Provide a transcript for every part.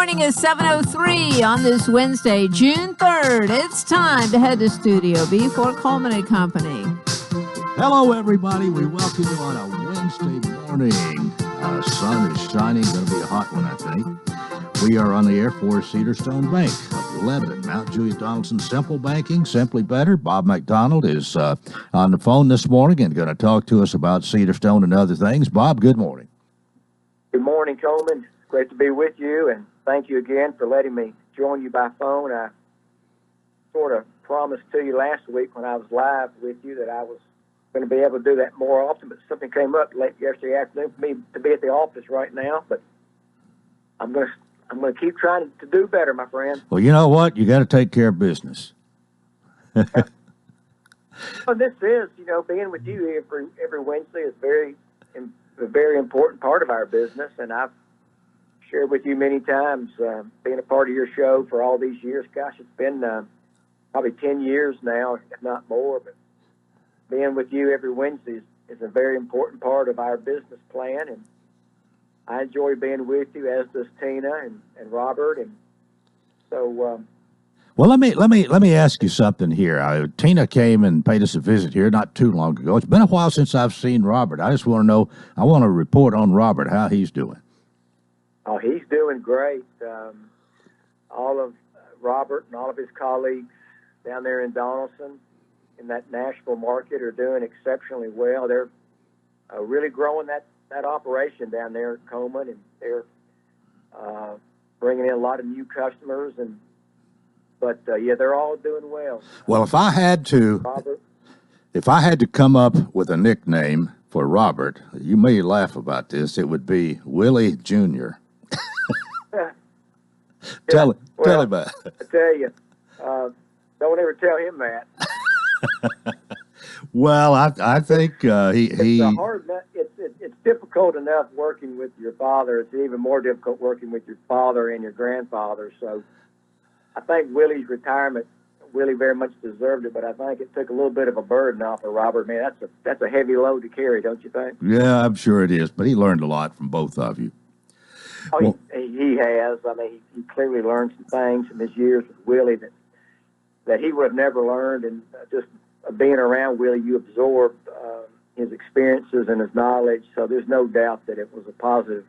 morning is 7:03 on this Wednesday, June 3rd. It's time to head to Studio B for Coleman and Company. Hello, everybody. We welcome you on a Wednesday morning. Sun is shining. Going to be a hot one, I think. We are on the air for Cedarstone Bank of Lebanon, Mount Juliet Donaldson. Simple banking, simply better. Bob McDonald is on the phone this morning and going to talk to us about Cedarstone and other things. Bob, good morning. Good morning, Coleman. Great to be with you, and thank you again for letting me join you by phone. I sort of promised to you last week when I was live with you that I was going to be able to do that more often, but something came up late yesterday afternoon for me to be at the office right now. But I'm going to keep trying to do better, my friend. Well, you know what? You got to take care of business. Well, this is, being with you every Wednesday is a very important part of our business, and I've shared with you many times, being a part of your show for all these years. Gosh, it's been probably 10 years now, if not more. But being with you every Wednesday is a very important part of our business plan, and I enjoy being with you, as does Tina and Robert. And so, well, let me ask you something here. Tina came and paid us a visit here not too long ago. It's been a while since I've seen Robert. I just want to know. I want to report on Robert, how he's doing. Oh, he's doing great. All of Robert and all of his colleagues down there in Donaldson, in that Nashville market, are doing exceptionally well. They're really growing that operation down there at Coleman, and they're bringing in a lot of new customers. But they're all doing well. Well, if I had to come up with a nickname for Robert, you may laugh about this. It would be Willie Jr. Tell him about it. I tell you, don't ever tell him that. Well, I think It's difficult enough working with your father. It's even more difficult working with your father and your grandfather. So I think Willie's retirement, Willie very much deserved it, but I think it took a little bit of a burden off of Robert. Man, that's a heavy load to carry, don't you think? Yeah, I'm sure it is. But he learned a lot from both of you. Oh, well, he has. I mean, he clearly learned some things in his years with Willie that he would have never learned. And just being around Willie, you absorb his experiences and his knowledge. So there's no doubt that it was a positive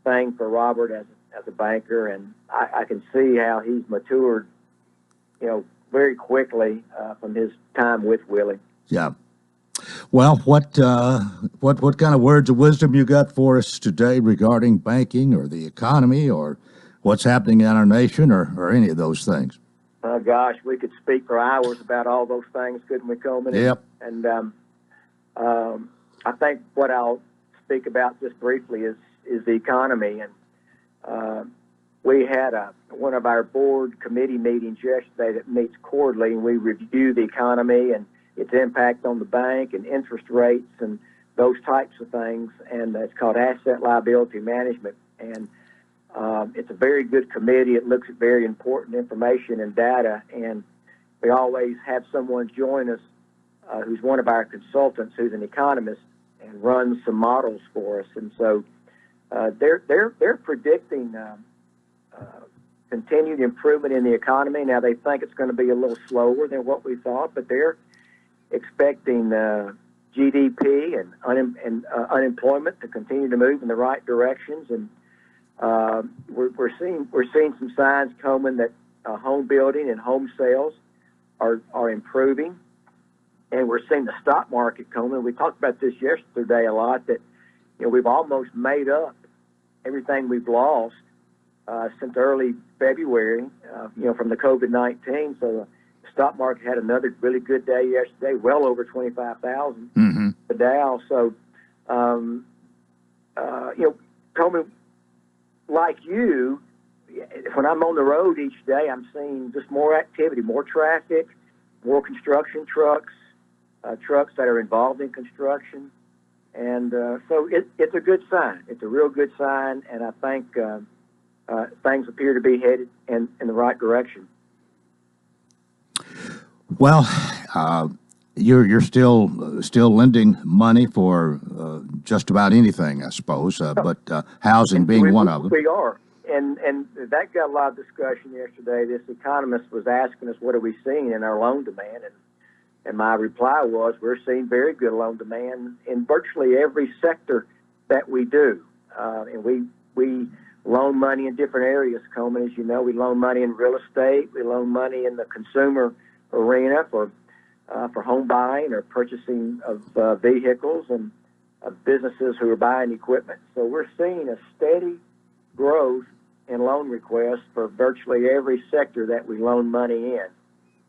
thing for Robert as a banker. And I can see how he's matured, very quickly from his time with Willie. Yeah. Well, what kind of words of wisdom you got for us today regarding banking or the economy or what's happening in our nation or any of those things? Oh, gosh, we could speak for hours about all those things, couldn't we, Coleman? Yep. And I think what I'll speak about just briefly is the economy. And we had one of our board committee meetings yesterday that meets quarterly, and we review the economy and its impact on the bank and interest rates and those types of things. And it's called Asset Liability Management. And it's a very good committee. It looks at very important information and data. And we always have someone join us who's one of our consultants, who's an economist, and runs some models for us. And so they're predicting continued improvement in the economy. Now, they think it's going to be a little slower than what we thought, but they're expecting GDP and unemployment to continue to move in the right directions. And we're seeing some signs, Coleman, that home building and home sales are improving. And we're seeing the stock market, Coleman. We talked about this yesterday a lot, that we've almost made up everything we've lost since early February, from the COVID-19. So the stock market had another really good day yesterday, well over 25,000 the Dow. So, Coleman, like you, when I'm on the road each day, I'm seeing just more activity, more traffic, more construction trucks, trucks that are involved in construction. And so it's a good sign. It's a real good sign, and I think things appear to be headed in the right direction. Well, you're still lending money for just about anything, I suppose, but housing being one of them. We are. and that got a lot of discussion yesterday. This economist was asking us, what are we seeing in our loan demand? And my reply was, we're seeing very good loan demand in virtually every sector that we do. And we loan money in different areas, Coleman. As you know, we loan money in real estate. We loan money in the consumer arena for home buying or purchasing of vehicles and businesses who are buying equipment. So we're seeing a steady growth in loan requests for virtually every sector that we loan money in.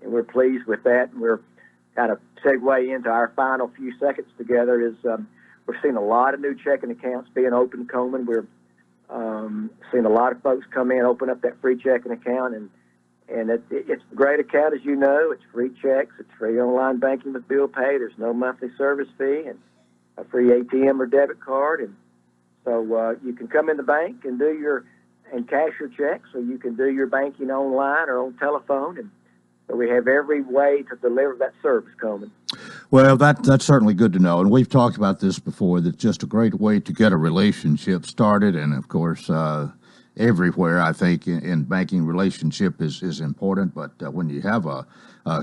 And we're pleased with that. And we're kind of segue into our final few seconds together is we're seeing a lot of new checking accounts being opened, Coleman. We're seeing a lot of folks come in, open up that free checking account, and it's a great account, as you know. It's free checks, it's free online banking with bill pay. There's no monthly service fee, and a free ATM or debit card. And so you can come in the bank and cash your checks, or you can do your banking online or on telephone. And so we have every way to deliver that service, Coleman. Well, that's certainly good to know. And we've talked about this before. That's just a great way to get a relationship started. And, of course, everywhere, I think, in banking, relationship is important. But when you have a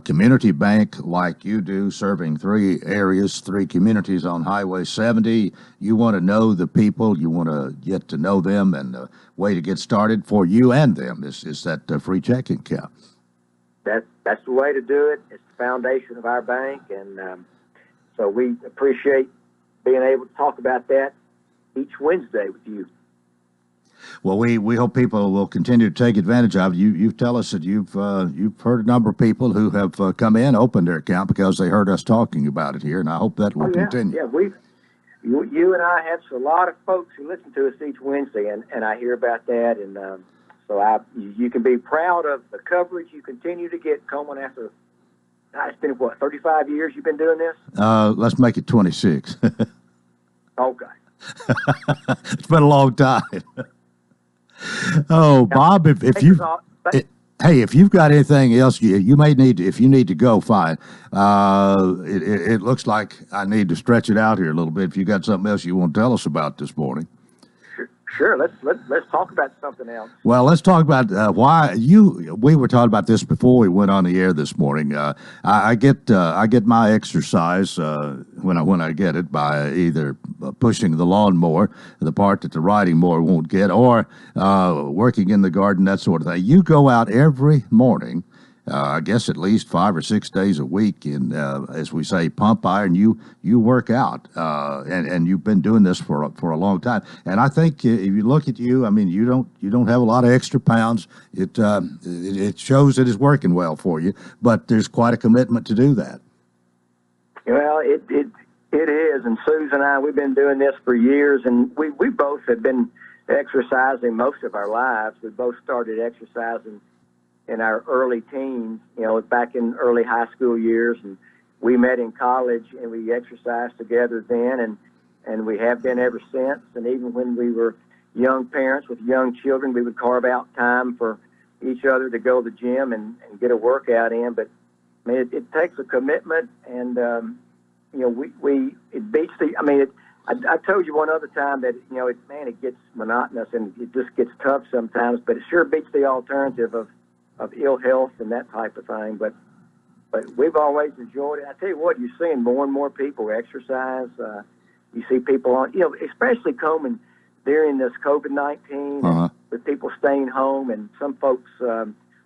community bank like you do, serving 3 areas, 3 communities on Highway 70, you want to know the people. You want to get to know them. And the way to get started for you and them is that free checking account. That's the way to do it. It's the foundation of our bank, and so we appreciate being able to talk about that each Wednesday with you. Well, we hope people will continue to take advantage of it. You tell us that you've heard a number of people who have come in, opened their account because they heard us talking about it here, and I hope that will continue. Yeah, you and I have a lot of folks who listen to us each Wednesday, and I hear about that, and so you can be proud of the coverage you continue to get, Coleman, after, it's been, 35 years you've been doing this? Let's make it 26. Okay. It's been a long time. Oh, Bob, if you've got anything else, you may need to, if you need to go, fine. It looks like I need to stretch it out here a little bit. If you got something else you want to tell us about this morning. Sure. Let's talk about something else. Well, let's talk about we were talking about this before we went on the air this morning. I get my exercise when I get it by either pushing the lawnmower, the part that the riding mower won't get, or working in the garden, that sort of thing. You go out every morning. I guess at least 5 or 6 days a week, in as we say, pump iron. You work out, and you've been doing this for a long time. And I think if you look at you, I mean, you don't have a lot of extra pounds. It shows that it's working well for you. But there's quite a commitment to do that. Well, it is. And Susan and I, we've been doing this for years, and we both have been exercising most of our lives. We both started exercising in our early teens, back in early high school years, and we met in college and we exercised together then, and we have been ever since. And even when we were young parents with young children, we would carve out time for each other to go to the gym and get a workout in. But I mean, it takes a commitment, and it beats the. I mean, I told you one other time that it gets monotonous and it just gets tough sometimes, but it sure beats the alternative of ill health and that type of thing. But we've always enjoyed it. I tell you what, you're seeing more and more people exercise. You see people on, especially Coleman during this COVID-19, with people staying home and some folks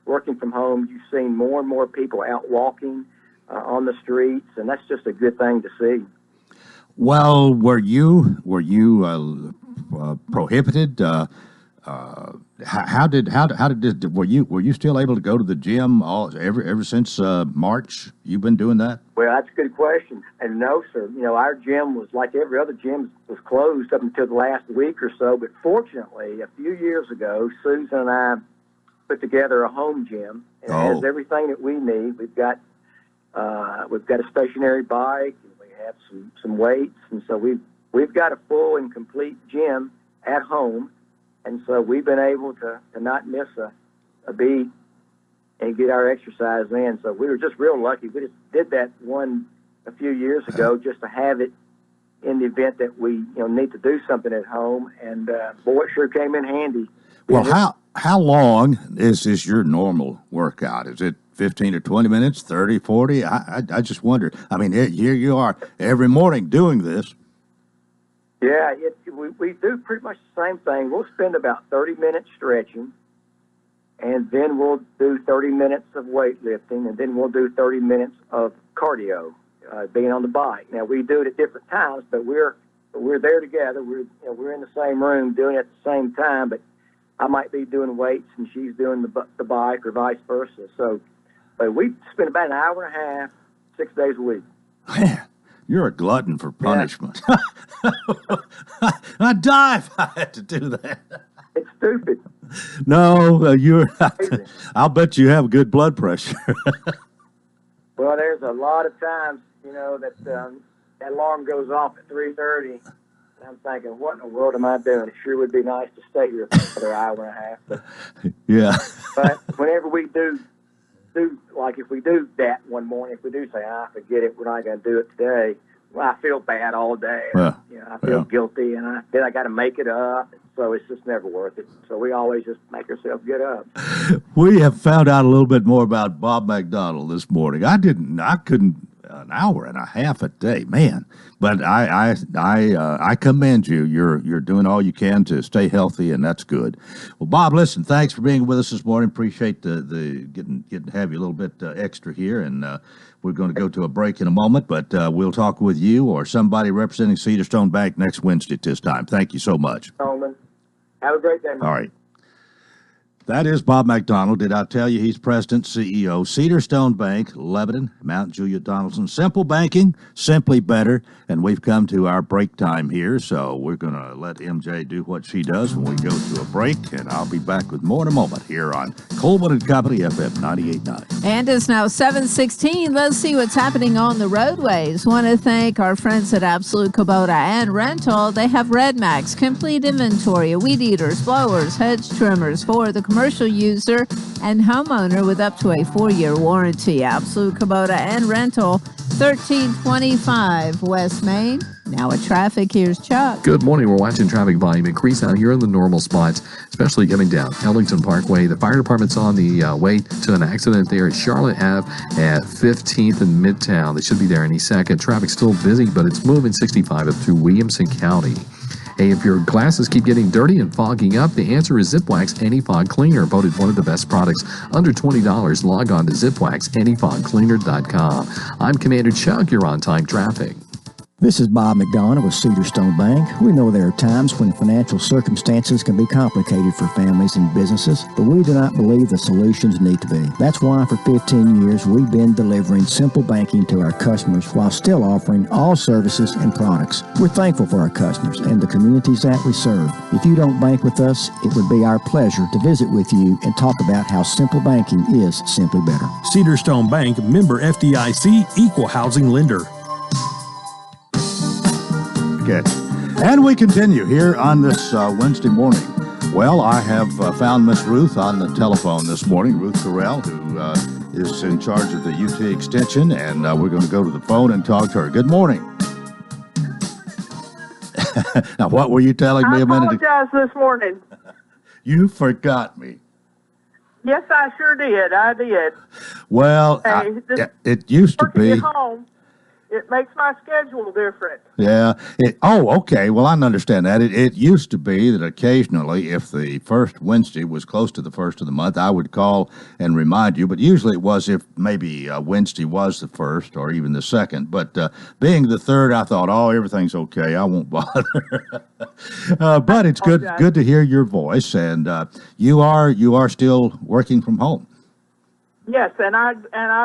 working from home. You've seen more and more people out walking on the streets, and that's just a good thing to see. Well, were you prohibited? How did this? Were you still able to go to the gym ever since March? You've been doing that? Well, that's a good question. And no, sir. Our gym was like every other gym, was closed up until the last week or so. But fortunately, a few years ago, Susan and I put together a home gym. It has everything that we need. We've got a stationary bike, and we have some weights, and so we've got a full and complete gym at home. And so we've been able to not miss a beat and get our exercise in. So we were just real lucky. We just did that one a few years ago just to have it in the event that we need to do something at home. And boy, it sure came in handy Well, how long is your normal workout? Is it 15 or 20 minutes, 30, 40? I just wonder. I mean, here you are every morning doing this. Yeah, we do pretty much the same thing. We'll spend about 30 minutes stretching, and then we'll do 30 minutes of weightlifting, and then we'll do 30 minutes of cardio, being on the bike. Now, we do it at different times, but we're there together. We're in the same room doing it at the same time, but I might be doing weights and she's doing the bike, or vice versa. So, but we spend about an hour and a half, 6 days a week. Man, you're a glutton for punishment. Yeah. I'd die if I had to do that. It's stupid. No, I'll bet you have good blood pressure. Well, there's a lot of times, that alarm goes off at 3:30. And I'm thinking, what in the world am I doing? It sure would be nice to stay here for another hour and a half. But, yeah. But whenever we do, like if we do that one morning, if we do say, forget it, we're not going to do it today, well, I feel bad all day. I feel guilty, and I got to make it up. So it's just never worth it. So we always just make ourselves get up. We have found out a little bit more about Bob McDonald this morning. I couldn't. An hour and a half a day, man. But I commend you. You're doing all you can to stay healthy, and that's good. Well, Bob, listen, thanks for being with us this morning. Appreciate the getting to have you a little bit extra here, and we're going to go to a break in a moment. But we'll talk with you or somebody representing Cedar Stone Bank next Wednesday at this time. Thank you so much. Coleman, have a great day. All right. That is Bob McDonald. Did I tell you he's president, CEO, Cedar Stone Bank, Lebanon, Mount Juliet, Donaldson. Simple banking, simply better. And we've come to our break time here, so we're going to let MJ do what she does when we go to a break. And I'll be back with more in a moment here on Coleman and Company, FM 98.9. And it's now 7:16. Let's see what's happening on the roadways. Want to thank our friends at Absolute Kubota and Rental. They have Red Max, complete inventory of weed eaters, blowers, hedge trimmers for the commercial user and homeowner with up to a 4-year warranty. Absolute Kubota and Rental, 1325 West Main. Now with traffic, here's Chuck. Good morning. We're watching traffic volume increase out here in the normal spots, especially coming down Ellington Parkway. The fire department's on the way to an accident there at Charlotte Ave at 15th and Midtown. They should be there any second. Traffic's still busy, but it's moving 65 up through Williamson County. Hey, if your glasses keep getting dirty and fogging up, the answer is Zipwax Anti-Fog Cleaner, voted one of the best products. Under $20, log on to zipwaxantifogcleaner.com. I'm Commander Chuck. You're on time traffic. This is Bob McDonough with Cedar Stone Bank. We know there are times when financial circumstances can be complicated for families and businesses, but we do not believe the solutions need to be. That's why for 15 years we've been delivering simple banking to our customers while still offering all services and products. We're thankful for our customers and the communities that we serve. If you don't bank with us, it would be our pleasure to visit with you and talk about how simple banking is simply better. Cedar Stone Bank, member FDIC, equal housing lender. And we continue here on this Wednesday morning. Well, I have found Miss Ruth on the telephone this morning, Ruth Carell, who is in charge of the UT Extension, and we're going to go to the phone and talk to her. Good morning. Now, what were you telling me a minute ago? I apologize this morning. You forgot me. Yes, I sure did. I did. Well, it used to be. Working at home, it makes my schedule different. Yeah. Okay. Well, I understand that. It used to be that occasionally, if the first Wednesday was close to the first of the month, I would call and remind you. But usually it was if maybe Wednesday was the first or even the second. But being the third, I thought, everything's okay. I won't bother. But it's good to hear your voice. And you are still working from home. Yes, and I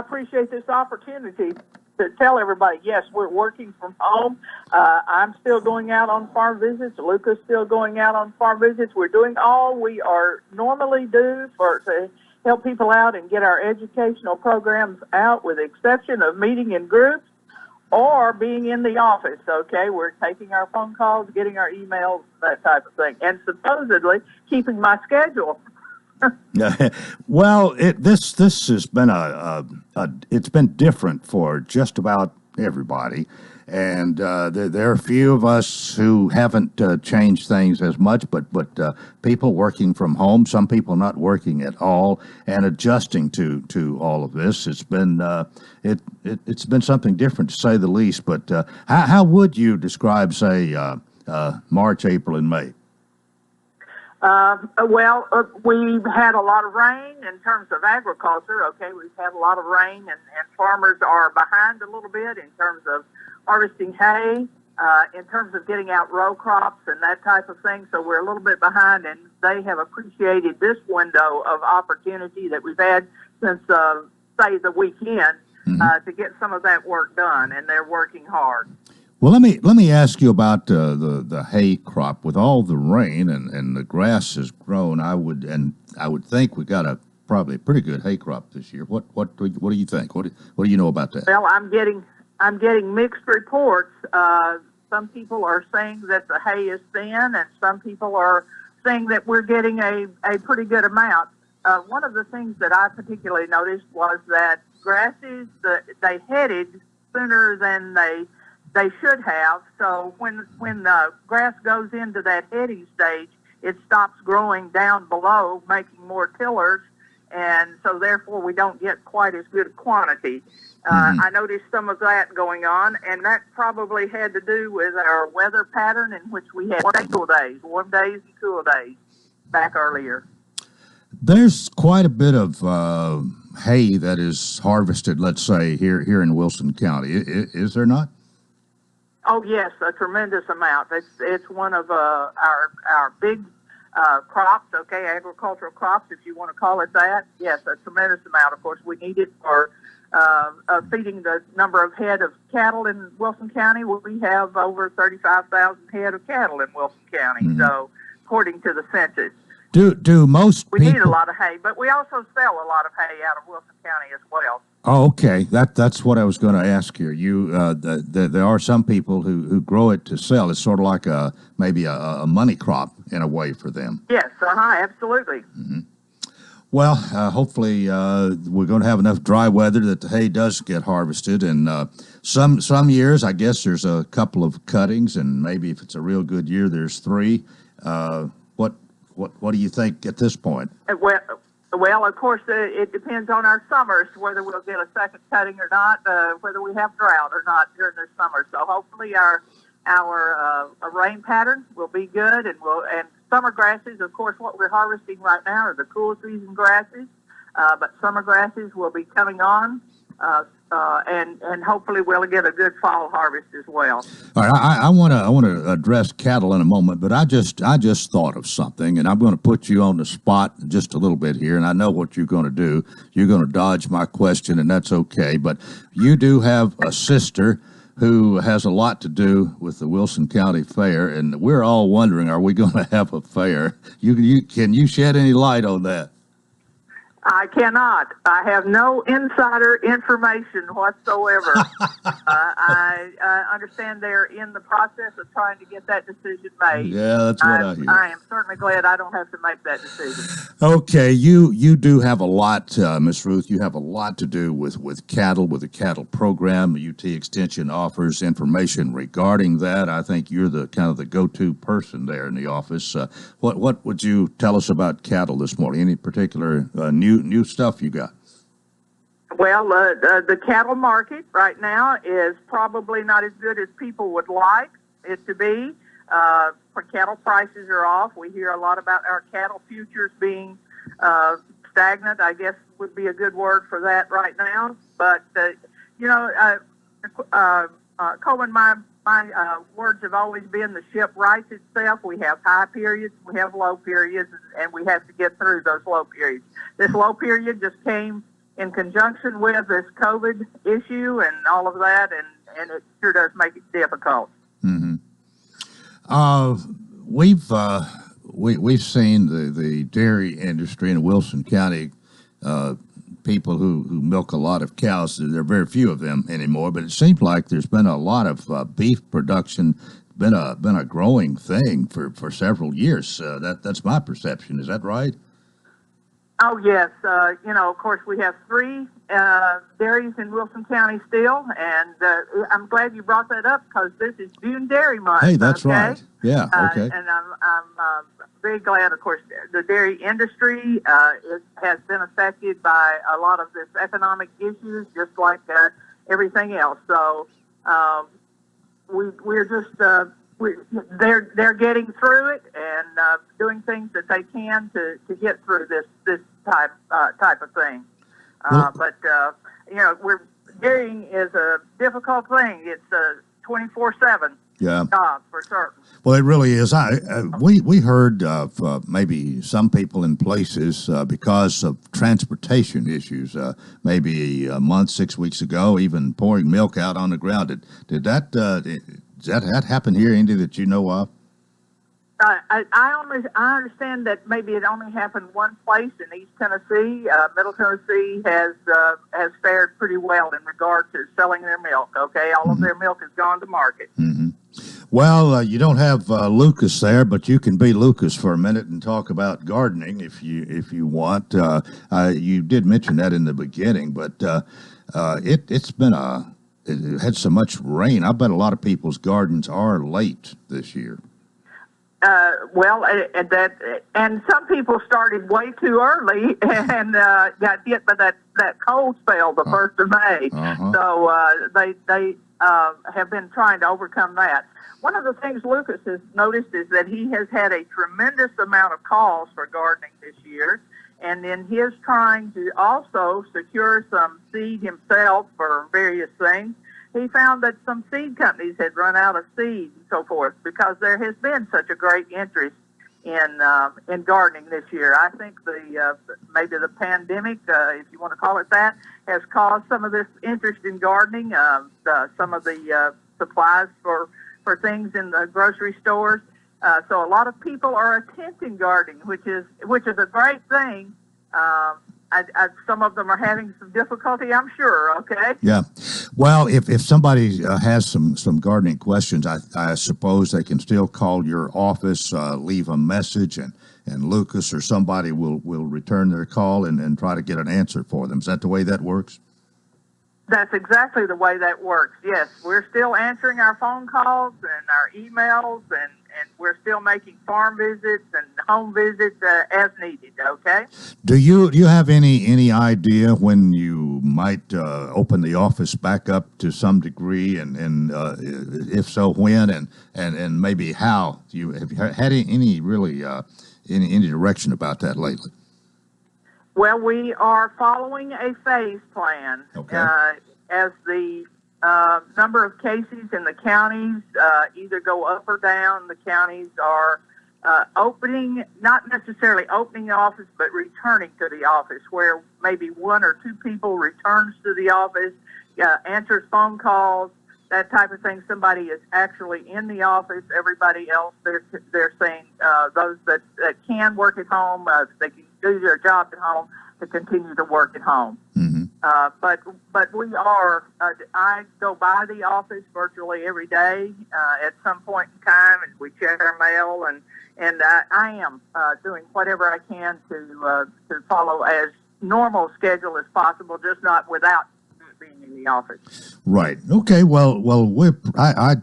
appreciate this opportunity to tell everybody, yes, we're working from home. I'm still going out on farm visits. Luca's still going out on farm visits. We're doing all we are normally do to help people out and get our educational programs out, with the exception of meeting in groups or being in the office, okay? We're taking our phone calls, getting our emails, that type of thing, and supposedly keeping my schedule. Well, this has been it's been different for just about everybody, And there are a few of us who haven't changed things as much, but people working from home, some people not working at all, and adjusting to all of this. It's been it's been something different to say the least. But how would you describe, say, March, April, and May? We've had a lot of rain in terms of agriculture. Okay, we've had a lot of rain, and farmers are behind a little bit in terms of harvesting hay, in terms of getting out row crops and that type of thing. So we're a little bit behind, and they have appreciated this window of opportunity that we've had since, say, the weekend, to get some of that work done, and they're working hard. Well, let me ask you about the hay crop. With all the rain and the grass has grown, I would think we got probably a pretty good hay crop this year. What do you think? What do you know about that? Well, I'm getting mixed reports. Some people are saying that the hay is thin, and some people are saying that we're getting a pretty good amount. One of the things that I particularly noticed was that grasses, they headed sooner than they should have. So when the grass goes into that heading stage, it stops growing down below, making more tillers, and so therefore we don't get quite as good a quantity. I noticed some of that going on, and that probably had to do with our weather pattern, in which we had warm days and cool days back earlier. There's quite a bit of hay that is harvested, let's say, here in Wilson County. Is there not? Oh, yes, a tremendous amount. It's one of our big crops, okay, agricultural crops, if you want to call it that. Yes, a tremendous amount. Of course, we need it for feeding the number of head of cattle in Wilson County. We have over 35,000 head of cattle in Wilson County, so according to the census. Do most we people... need a lot of hay, but we also sell a lot of hay out of Wilson County as well. Oh, okay. That's what I was going to ask here. There are some people who grow it to sell. It's sort of like maybe a money crop in a way for them. Yes, absolutely. Well, hopefully we're going to have enough dry weather that the hay does get harvested. And some years, I guess there's a couple of cuttings, and maybe if it's a real good year, there's 3. What do you think at this point? Well, of course, it depends on our summers, whether we'll get a second cutting or not, whether we have drought or not during the summer. So hopefully our rain pattern will be good, and summer grasses, of course, what we're harvesting right now are the cool season grasses, but summer grasses will be coming on, and hopefully we'll get a good fall harvest as well. All right, I want to address cattle in a moment, but I just thought of something, and I'm going to put you on the spot just a little bit here, and I know what you're going to do. You're going to dodge my question, and that's okay. But you do have a sister who has a lot to do with the Wilson County Fair, and we're all wondering, are we going to have a fair? Can you shed any light on that? I cannot. I have no insider information whatsoever. I understand they're in the process of trying to get that decision made. Yeah, that's what I hear. I am certainly glad I don't have to make that decision. Okay, you do have a lot, Miss Ruth. You have a lot to do with cattle, with the cattle program. UT Extension offers information regarding that. I think you're the kind of the go-to person there in the office. What would you tell us about cattle this morning? Any particular new stuff you got? Well, the cattle market right now is probably not as good as people would like it to be. Cattle prices are off. We hear a lot about our cattle futures being stagnant, I guess would be a good word for that right now. But, Coleman, my words have always been the ship rights itself. We have high periods, we have low periods, and we have to get through those low periods. This low period just came in conjunction with this COVID issue and all of that, and it sure does make it difficult. Mm-hmm. We've seen the dairy industry in Wilson County. People who milk a lot of cows. There are very few of them anymore, but it seems like there's been a lot of beef production. Been a growing thing for several years. That's my perception. Is that right? Oh yes. Of course we have 3 dairies in Wilson County still, and I'm glad you brought that up because this is June Dairy Month. Hey, that's okay? right. Yeah, okay. And I'm very glad, of course, the dairy industry has been affected by a lot of this economic issues, just like everything else. So we're just they're getting through it and doing things that they can to get through this type of thing. But dairying is a difficult thing. It's a 24/7 job for certain. Well, it really is. We heard of maybe some people in places because of transportation issues, maybe a month, 6 weeks ago, even pouring milk out on the ground. Did that happen here, Andy, that you know of? I understand that maybe it only happened one place in East Tennessee. Middle Tennessee has fared pretty well in regard to selling their milk. Okay, all of their milk has gone to market. Mm-hmm. Well, you don't have Lucas there, but you can be Lucas for a minute and talk about gardening if you want. You did mention that in the beginning, but it's been it had so much rain. I bet a lot of people's gardens are late this year. And some people started way too early and got hit by that cold spell the 1st of May. Uh-huh. So they have been trying to overcome that. One of the things Lucas has noticed is that he has had a tremendous amount of calls for gardening this year, and in his trying to also secure some seed himself for various things, he found that some seed companies had run out of seed and so forth because there has been such a great interest in gardening this year. I think maybe the pandemic, if you want to call it that, has caused some of this interest in gardening. Some of the supplies for things in the grocery stores. So a lot of people are attempting gardening, which is a great thing. Some of them are having some difficulty, I'm sure. Okay. Yeah. Well, if somebody has some gardening questions, I suppose they can still call your office, leave a message, and Lucas or somebody will return their call and try to get an answer for them. Is that the way that works? That's exactly the way that works. Yes, we're still answering our phone calls and our emails, and we're still making farm visits and home visits as needed. Okay. Do you have any idea when you might open the office back up to some degree, and if so, when, and maybe how? Have you had any really any direction about that lately? Well, we are following a phase plan. Okay. As the number of cases in the counties either go up or down, the counties are opening, not necessarily opening the office, but returning to the office, where maybe one or two people returns to the office, answers phone calls, that type of thing. Somebody is actually in the office. Everybody else, they're saying those that can work at home, they can do their job at home, to continue to work at home. Mm-hmm. But we are. I go by the office virtually every day at some point in time, and we check our mail, and I am doing whatever I can to follow as normal schedule as possible, just not without being in the office. Right. Okay. Well. I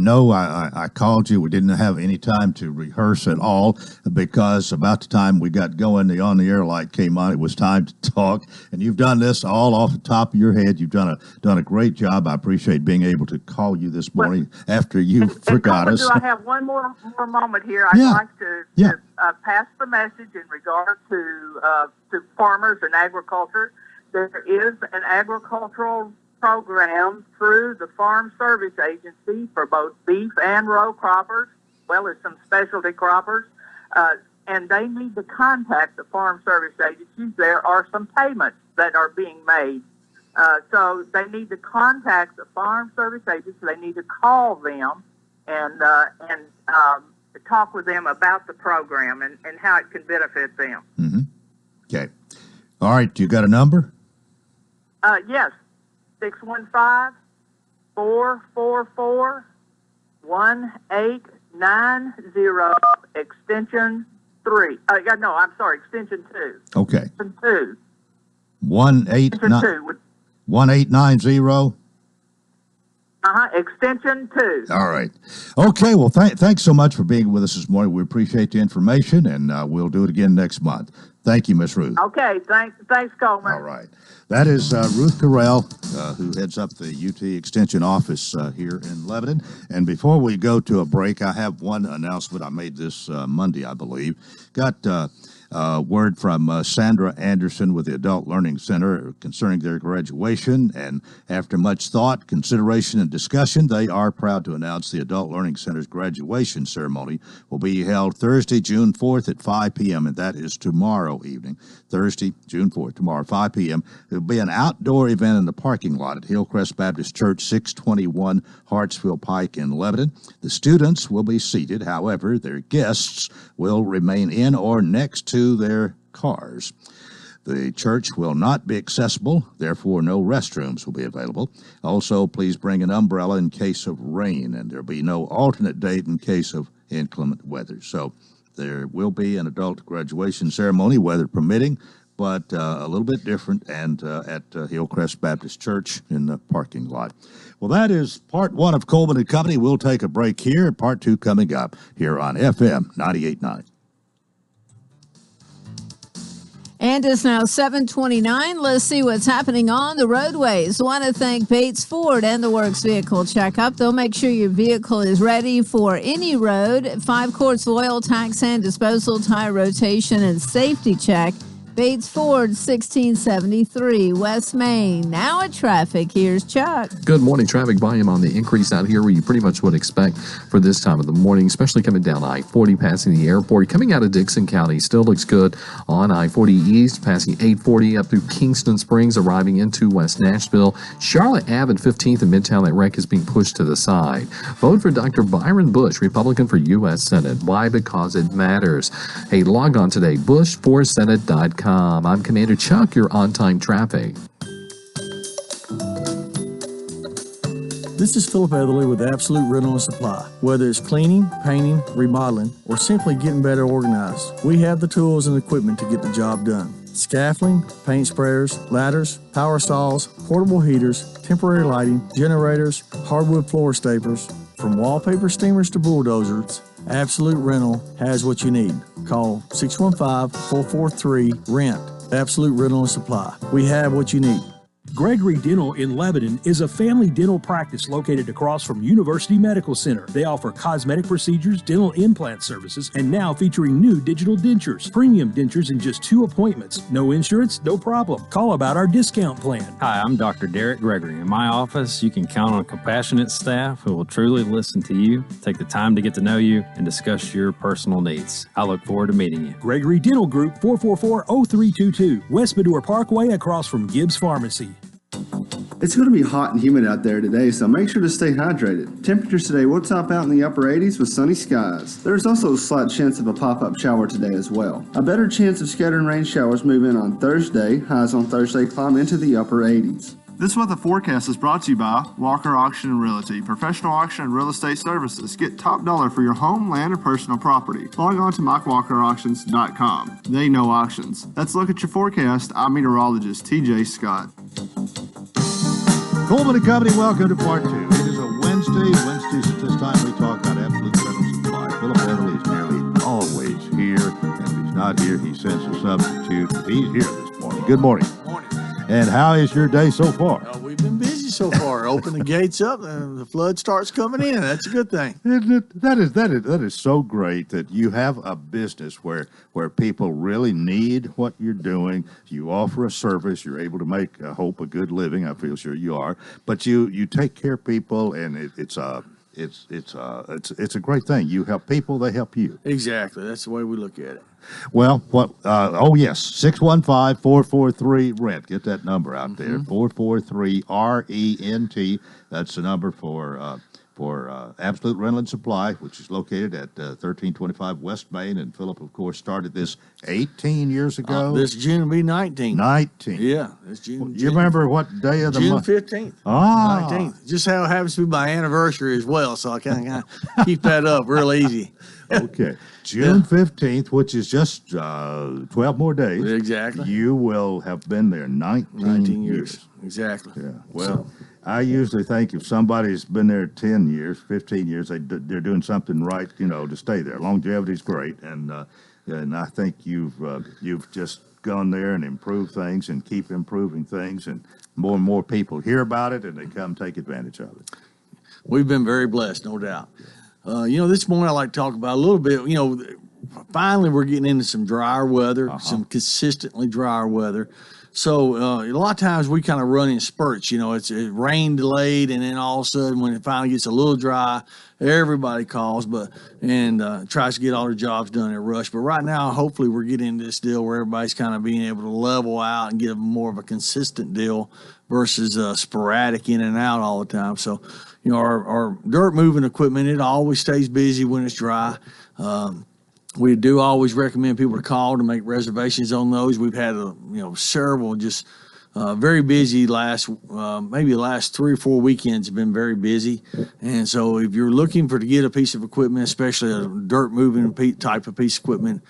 know I called you. We didn't have any time to rehearse at all because about the time we got going, the on the air light came on. It was time to talk, and you've done this all off the top of your head. You've done a great job. I appreciate being able to call you this morning after you forgot us. Do I have one more moment here? I'd like to pass the message in regard to farmers and agriculture. There is an agricultural program through the Farm Service Agency for both beef and row croppers, as well as some specialty croppers, and they need to contact the Farm Service Agencies. There are some payments that are being made, so they need to contact the Farm Service Agency. They need to call them and talk with them about the program and how it can benefit them. Mm-hmm. Okay. All right. You got a number? Yes, 615-444-1890, extension 3. Extension 2. Okay. Extension 2. 1890. Extension 2. All right. Okay, well, thanks so much for being with us this morning. We appreciate the information, and we'll do it again next month. Thank you, Miss Ruth. Okay, thanks, Coleman. All right. That is Ruth Carell, who heads up the UT Extension office here in Lebanon. And before we go to a break, I have one announcement. I made this Monday, I believe. Got word from Sandra Anderson with the Adult Learning Center concerning their graduation. And after much thought, consideration, and discussion, they are proud to announce the Adult Learning Center's graduation ceremony will be held Thursday, June 4th at 5 p.m., and that is tomorrow evening. Thursday, June 4th, tomorrow, 5 p.m. It will be an outdoor event in the parking lot at Hillcrest Baptist Church, 621 Hartsville Pike in Lebanon. The students will be seated. However, their guests will remain in or next to their cars. The church will not be accessible, therefore no restrooms will be available. Also, please bring an umbrella in case of rain, and there will be no alternate date in case of inclement weather. So there will be an adult graduation ceremony, weather permitting, but a little bit different, and at Hillcrest Baptist Church in the parking lot. Well, that is part one of Coleman and Company. We'll take a break here. Part two coming up here on FM 98.9. And it's now 7:29. Let's see what's happening on the roadways. I want to thank Bates Ford and the Works Vehicle Checkup. They'll make sure your vehicle is ready for any road. 5 quarts of oil, tax and disposal, tire rotation, and safety check. Bates Ford, 1673 West Main. Now at traffic, here's Chuck. Good morning. Traffic volume on the increase out here where you pretty much would expect for this time of the morning, especially coming down I-40, passing the airport. Coming out of Dixon County, still looks good on I-40 East, passing 840 up through Kingston Springs, arriving into West Nashville. Charlotte Ave and 15th in Midtown, that wreck is being pushed to the side. Vote for Dr. Byron Bush, Republican for U.S. Senate. Why? Because it matters. Hey, log on today, bushforsenate.com. I'm Commander Chuck, your on-time traffic. This is Philip Etherly with Absolute Rental and Supply. Whether it's cleaning, painting, remodeling, or simply getting better organized, we have the tools and equipment to get the job done. Scaffolding, paint sprayers, ladders, power saws, portable heaters, temporary lighting, generators, hardwood floor staplers, from wallpaper steamers to bulldozers, Absolute Rental has what you need. Call 615-443-RENT. Absolute Rental and Supply. We have what you need. Gregory Dental in Lebanon is a family dental practice located across from University Medical Center. They offer cosmetic procedures, dental implant services, and now featuring new digital dentures. Premium dentures in just 2 appointments. No insurance, no problem. Call about our discount plan. Hi, I'm Dr. Derek Gregory. In my office, you can count on compassionate staff who will truly listen to you, take the time to get to know you, and discuss your personal needs. I look forward to meeting you. Gregory Dental Group, 444-0322, West Medora Parkway across from Gibbs Pharmacy. It's going to be hot and humid out there today, so make sure to stay hydrated. Temperatures today will top out in the upper 80s with sunny skies. There is also a slight chance of a pop-up shower today as well. A better chance of scattering rain showers move in on Thursday. Highs on Thursday climb into the upper 80s. This weather forecast is brought to you by Walker Auction and Realty, professional auction and real estate services. Get top dollar for your home, land, or personal property. Log on to MikeWalkerAuctions.com. They know auctions. Let's look at your forecast. I'm meteorologist TJ Scott. Coleman and Company, welcome to part two. It is a Wednesday. Wednesdays at this time we talk about absolute rental supply. Philip Etherly is nearly always here, and if he's not here, he sends a substitute. He's here this morning. Good morning. Morning. And how is your day so far? We've been busy so far. Open the gates up and the flood starts coming in. That's a good thing. That is so great that you have a business where people really need what you're doing. You offer a service. You're able to make, I hope, a good living. I feel sure you are. But you take care of people, and it's a great thing. You help people, they help you. Exactly. That's the way we look at it. Well, oh yes, 615-443-RENT. Get that number out there, 443-RENT. That's the number for for Absolute Rental and Supply, which is located at 1325 West Main. And Philip, of course, started this 18 years ago. This June will be 19. 19. Yeah, it's June. You remember what day of the month? June 15th. Ah. 19th. Just how it happens to be my anniversary as well, so I kind of keep that up real easy. Okay. June 15th, which is just 12 more days. Exactly. You will have been there 19 years. Exactly. Yeah. Well, I usually think if somebody's been there 10 years, 15 years, they're doing something right, to stay there. Longevity is great, and I think you've just gone there and improved things and keep improving things, and more people hear about it and they come take advantage of it. We've been very blessed, no doubt. This morning I'd like to talk about a little bit, finally we're getting into some drier weather, some consistently drier weather. So a lot of times we kind of run in spurts, it's rain delayed, and then all of a sudden when it finally gets a little dry, everybody calls and tries to get all their jobs done in a rush. But right now, hopefully we're getting into this deal where everybody's kind of being able to level out and get more of a consistent deal versus sporadic in and out all the time. So, our dirt moving equipment, it always stays busy when it's dry. We do always recommend people to call to make reservations on those. We've had several just very busy maybe the last 3 or 4 weekends have been very busy. And so if you're looking to get a piece of equipment, especially a dirt moving type of piece of equipment,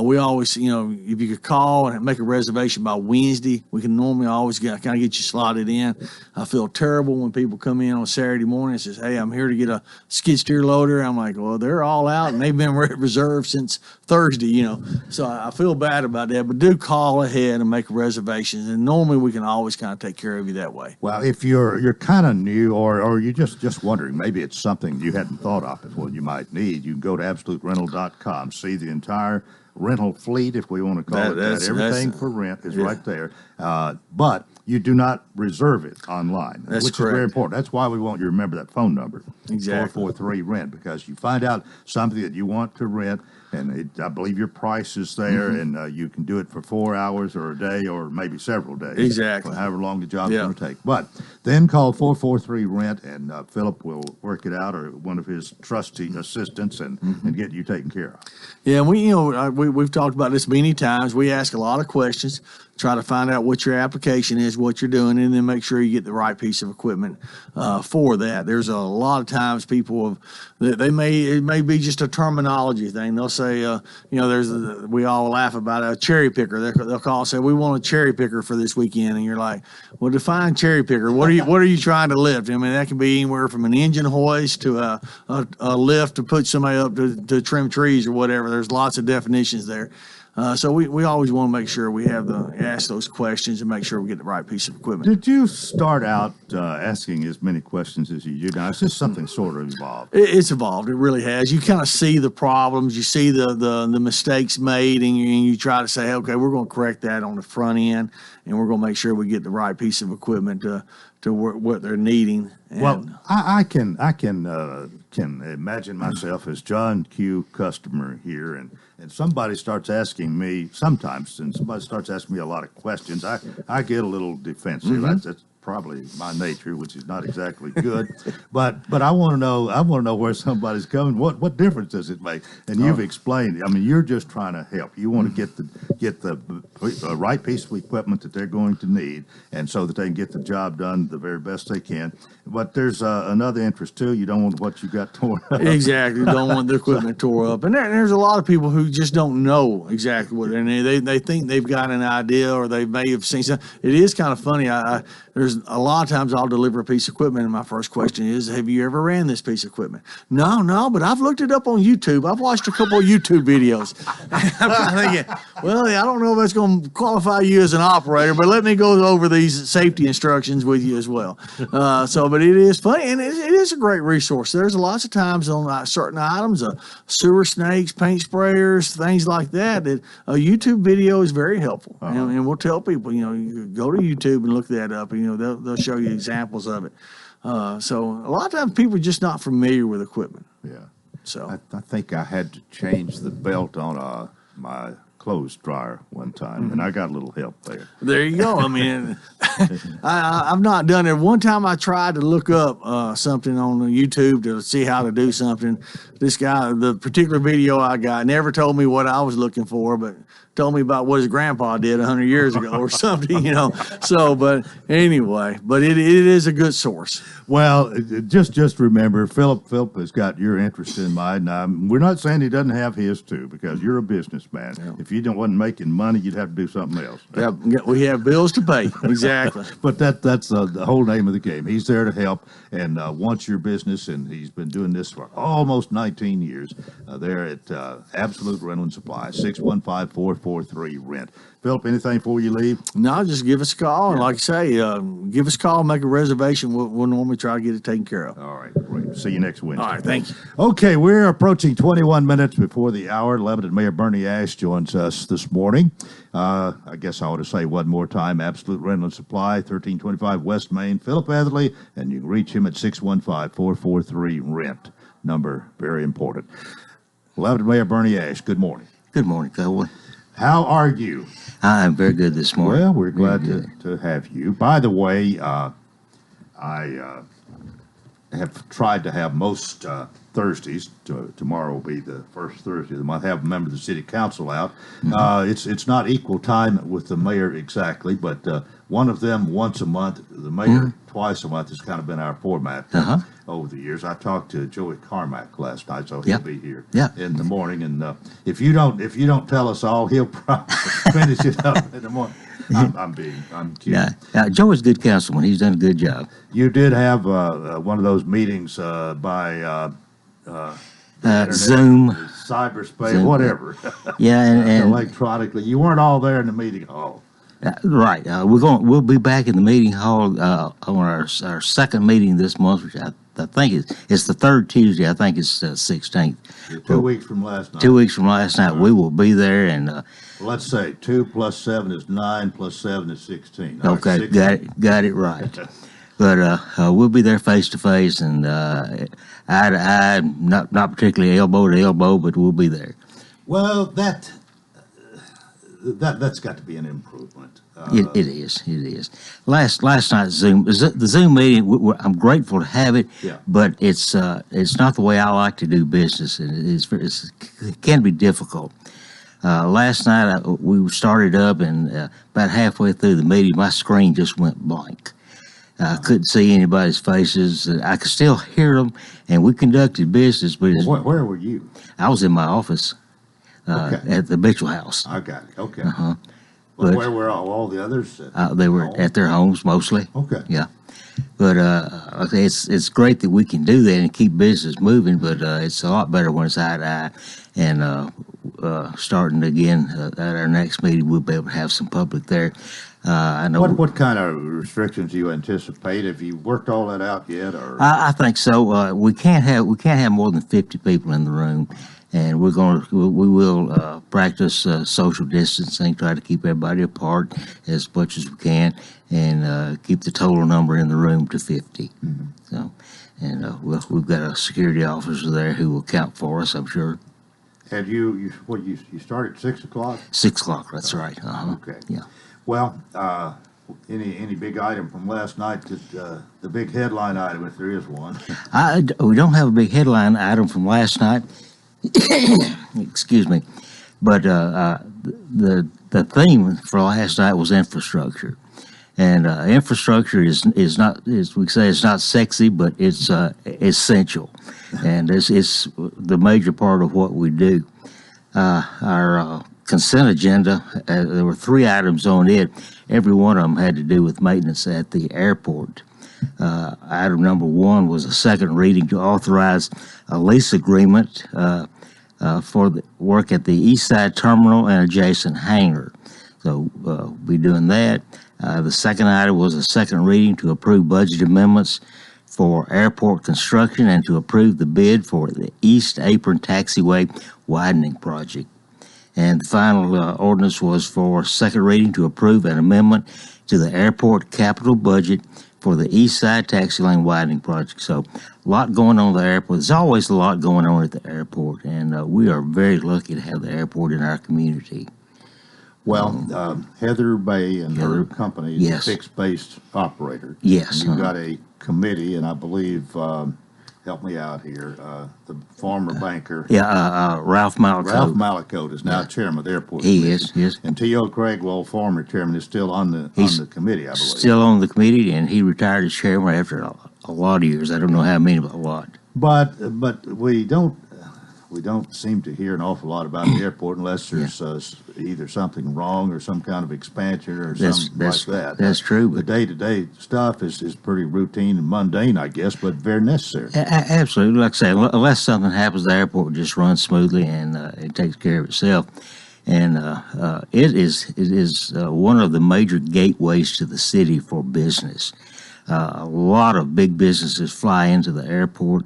we always, if you could call and make a reservation by Wednesday, we can normally always kind of get you slotted in. I feel terrible when people come in on Saturday morning and says, "Hey, I'm here to get a skid steer loader." I'm like, well, they're all out and they've been reserved since Thursday, So I feel bad about that, but do call ahead and make reservations. And normally we can always kind of take care of you that way. Well, if you're kind of new or you're just wondering, maybe it's something you hadn't thought of before you might need, you can go to absoluterental.com, see the entire rental fleet, if we want to call it that. Everything for rent is right there. But you do not reserve it online, which is very important. That's why we want you to remember that phone number, exactly. 443-RENT, because you find out something that you want to rent, and I believe your price is there, and you can do it for 4 hours or a day or maybe several days. Exactly. However long the job's going to take. But then call 443-RENT, and Philip will work it out, or one of his trusty assistants, and get you taken care of. Yeah, we've talked about this many times. We ask a lot of questions, try to find out what your application is, what you're doing, and then make sure you get the right piece of equipment for that. There's a lot of times people it may be just a terminology thing. They'll say, we all laugh about a cherry picker. They'll call and say, "We want a cherry picker for this weekend," and you're like, "Well, define cherry picker. What are you trying to lift?" I mean, that can be anywhere from an engine hoist to a lift to put somebody up to trim trees or whatever. There's lots of definitions there. So we always want to make sure we ask those questions and make sure we get the right piece of equipment. Did you start out asking as many questions as you do now? Is this something sort of evolved? It's evolved. It really has. You kind of see the problems, you see the mistakes made, and you try to say, okay, we're going to correct that on the front end, and we're going to make sure we get the right piece of equipment to what they're needing. And well, I can imagine myself as John Q. customer here, and somebody starts asking me sometimes, and somebody starts asking me a lot of questions, I get a little defensive. That's probably my nature, which is not exactly good. but I want to know where somebody's coming. What difference does it make? And you've explained. I mean, you're just trying to help. You want to get the right piece of equipment that they're going to need, and so that they can get the job done the very best they can. But there's another interest too. You don't want what you got torn up. Exactly. You don't want the equipment tore up. And there's a lot of people who just don't know exactly what they're needing. They think they've got an idea, or they may have seen something. It is kind of funny. There's a lot of times I'll deliver a piece of equipment, and my first question is, "Have you ever ran this piece of equipment?" No, but I've looked it up on YouTube. I've watched a couple of YouTube videos. I'm thinking, well, I don't know if that's going to qualify you as an operator, but let me go over these safety instructions with you as well. But it is funny, and it is a great resource. There's lots of times on certain items, sewer snakes, paint sprayers, things like that a YouTube video is very helpful. And we'll tell people, you go to YouTube and look that up, and they'll show you examples of it. So a lot of times people are just not familiar with equipment. Yeah. So I think I had to change the belt on my clothes dryer one time, and I got a little help there. There you go. I mean, I've not done it. One time I tried to look up something on YouTube to see how to do something. This guy, the particular video I got, never told me what I was looking for, but told me about what his grandpa did 100 years ago or something, you know. So, but anyway, but it is a good source. Well, just remember, Philip has got your interest in mind. Now, we're not saying he doesn't have his too, because you're a businessman. Yeah. If you wasn't making money, you'd have to do something else. Yeah, we have bills to pay. Exactly. But that's the whole name of the game. He's there to help and wants your business, and he's been doing this for almost 19 years. There at Absolute Rental and Supply, 615-443-RENT. Philip, anything before you leave? No, just give us a call. And like I say, give us a call, make a reservation. We'll normally try to get it taken care of. All right, great. See you next Wednesday. All right, thank you. Okay, we're approaching 21 minutes before the hour. Lebanon Mayor Bernie Ash joins us this morning. I guess I ought to say one more time, Absolute Rental and Supply, 1325 West Main, Philip Atherley, and you can reach him at 615-443-RENT. Number, very important. Lebanon Mayor Bernie Ash, good morning. Good morning, Coleman. How are you? I'm very good this morning. Well, we're glad to have you. By the way, I have tried to have most Thursdays. Tomorrow will be the first Thursday of the month. Have a member of the city council out. Mm-hmm. It's not equal time with the mayor exactly, but one of them once a month. The mayor twice a month has kind of been our format over the years. I talked to Joey Carmack last night, so he'll be here in the morning. And if you don't tell us all, he'll probably finish it up in the morning. I'm kidding. Yeah, Joey's a good councilman. He's done a good job. You did have one of those meetings by Zoom, cyberspace, Zoom. Whatever. Yeah, and electronically. You weren't all there in the meeting hall. Right. We'll be back in the meeting hall on our second meeting this month, which I think it's the third Tuesday. I think it's 16th. 2 weeks from last night. 2 weeks from last night, we will be there, and let's say 2 plus 7 is 9 plus 7 is 16. Okay, right, 16. Got it right. But we'll be there face to face and eye to eye, not particularly elbow to elbow, but we'll be there. Well, that's got to be an improvement. It is. Last night's Zoom, the Zoom meeting. I'm grateful to have it, but it's not the way I like to do business, and it can be difficult. Last night we started up, and about halfway through the meeting, my screen just went blank. I couldn't see anybody's faces. I could still hear them, and we conducted business. But where were you? I was in my office at the Mitchell House. I got it. Okay. But where were all the others? They were at their homes mostly. Okay. Yeah. But it's great that we can do that and keep business moving, but it's a lot better when it's eye to eye. And starting again at our next meeting, we'll be able to have some public there. I know. What kind of restrictions do you anticipate? Have you worked all that out yet? Or I think so. We can't have more than 50 people in the room, and we will practice social distancing, try to keep everybody apart as much as we can, and keep the total number in the room to 50. Mm-hmm. So, and we've got a security officer there who will count for us, I'm sure. Have you started at 6 o'clock? 6 o'clock. That's right. Okay. Yeah. Well, any big item from last night? The big headline item, if there is one. We don't have a big headline item from last night. Excuse me, but the theme for last night was infrastructure, and infrastructure is not, as we say, it's not sexy, but it's essential, and it's the major part of what we do. Our consent agenda, there were 3 items on it. Every one of them had to do with maintenance at the airport. Item number 1 was a second reading to authorize a lease agreement for the work at the East Side Terminal and adjacent hangar. So we'll be doing that. The second item was a second reading to approve budget amendments for airport construction and to approve the bid for the East Apron Taxiway widening project. And the final ordinance was for second reading to approve an amendment to the airport capital budget for the East Side Taxi Lane widening project. So a lot going on at the airport. There's always a lot going on at the airport, and we are very lucky to have the airport in our community. Well, Heather Bay and her company is Yes. a fixed-based operator. Yes. And you've got a committee, and I believe, help me out here, the former banker. Ralph Malakote. Ralph Malakote is now chairman of the airport. He committee. is, yes. And T.O. Craigwell, former chairman, is still on the committee, I believe. Still on the committee, and he retired as chairman after a lot of years. I don't know how many, but a lot. But we don't seem to hear an awful lot about the airport unless there's either something wrong or some kind of expansion or something like that. That's true. The day-to-day stuff is pretty routine and mundane, I guess, but very necessary. Absolutely. Like I say, unless something happens, the airport just runs smoothly and it takes care of itself. And it is one of the major gateways to the city for business. A lot of big businesses fly into the airport,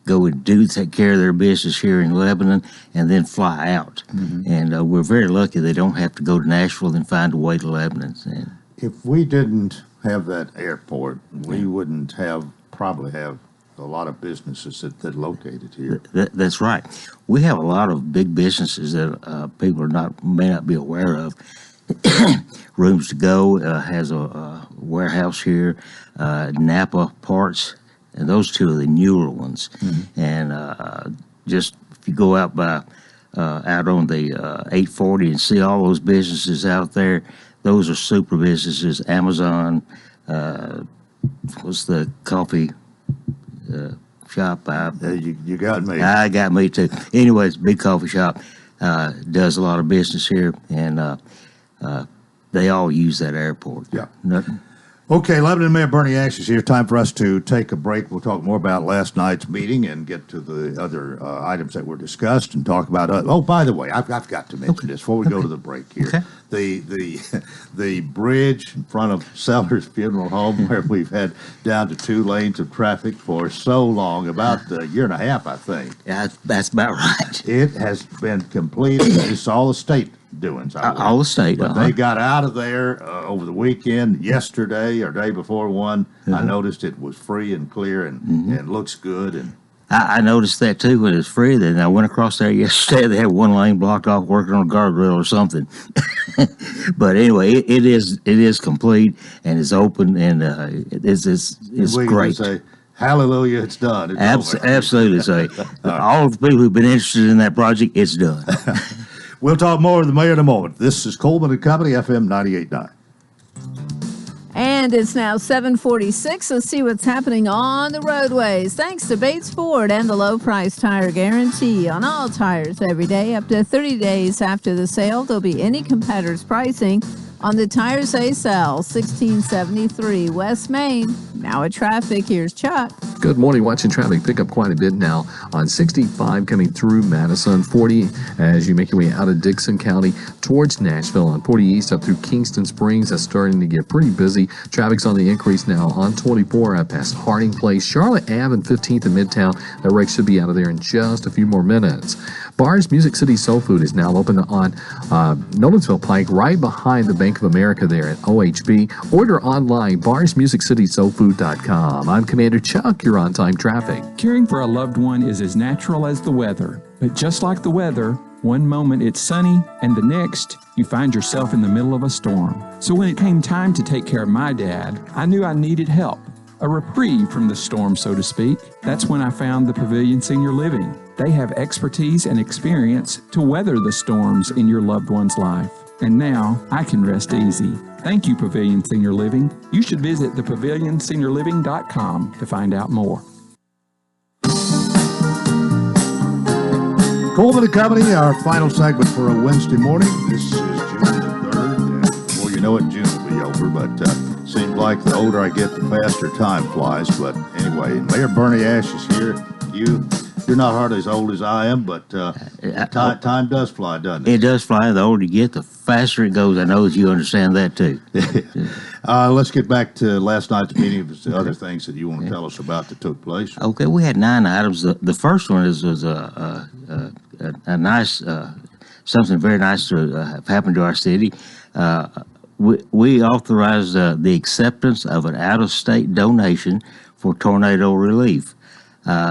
go and take care of their business here in Lebanon, and then fly out. Mm-hmm. And we're very lucky they don't have to go to Nashville and find a way to Lebanon. And if we didn't have that airport, we wouldn't probably have a lot of businesses that located here. That's right. We have a lot of big businesses that people may not be aware of. Rooms to Go has a warehouse here. Napa Parts. And those two are the newer ones. Mm-hmm. And just if you go out out on the 840 and see all those businesses out there, those are super businesses. Amazon, what's the coffee shop? You got me. I got me too. Anyways, big coffee shop does a lot of business here, and they all use that airport. Yeah. Okay, Lebanon Mayor Bernie Ashe is here. Time for us to take a break. We'll talk more about last night's meeting and get to the other items that were discussed and talk about. Oh, by the way, I've got to mention this before we go to the break here. Okay. The bridge in front of Sellers Funeral Home, where we've had down to 2 lanes of traffic for so long, about a year and a half, I think. Yeah, that's about right. It has been completed. It's all the state doings. All the state. But they got out of there over the weekend, yesterday or day before one. I noticed it was free and clear and looks good. And I noticed that too when it was free. Then I went across there yesterday. They had 1 lane blocked off working on a guardrail or something. But anyway, it is complete and it's open and it's great. Say, hallelujah, it's done. It's absolutely. So all the people who've been interested in that project, it's done. We'll talk more with the mayor in a moment. This is Coleman and Company, FM 98.9. And it's now 7:46. Let's see what's happening on the roadways. Thanks to Bates Ford and the low price tire guarantee on all tires every day. Up to 30 days after the sale, there'll be any competitor's pricing on the tires they sell. 1673 West Main. Now at traffic, here's Chuck. Good morning. Watching traffic pick up quite a bit now on 65 coming through Madison, 40 as you make your way out of Dixon County towards Nashville, on 40 East up through Kingston Springs. That's starting to get pretty busy. Traffic's on the increase now on 24 out past Harding Place, Charlotte Ave and 15th in Midtown. That wreck should be out of there in just a few more minutes. Bar's Music City Soul Food is now open on Nolensville Pike, right behind the Bank of America there at OHB. Order online, barsmusiccitysoulfood.com. I'm Commander Chuck. You're on time traffic. Caring for a loved one is as natural as the weather. But just like the weather, one moment it's sunny, and the next you find yourself in the middle of a storm. So when it came time to take care of my dad, I knew I needed help. A reprieve from the storm, so to speak. That's when I found the Pavilion Senior Living. They have expertise and experience to weather the storms in your loved one's life. And now I can rest easy. Thank you, Pavilion Senior Living. You should visit thepavilionseniorliving.com to find out more. Coleman and Company, our final segment for a Wednesday morning. This is June the 3rd. And before you know it, June will be over. But seems like the older I get, the faster time flies. But anyway, Mayor Bernie Ashe is here. You're not hardly as old as I am, but time does fly, doesn't it? It does fly. The older you get, the faster it goes. I know that you understand that too. Let's get back to last night's meeting. If there's other things that you want to tell us about that took place. Okay, we had 9 items. The first one was a nice, something very nice to have happened to our city. We authorized the acceptance of an out-of-state donation for tornado relief.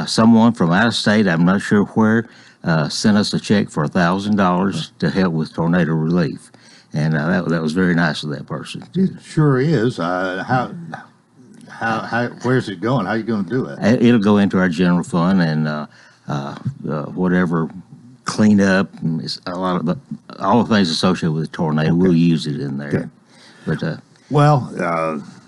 Someone from out of state, I'm not sure where, sent us a check for $1,000 to help with tornado relief. And that was very nice of that person. It sure is. How where's it going? How are you going to do it? It'll go into our general fund and whatever cleanup, and all the things associated with the tornado. Okay. We'll use it in there. Okay. But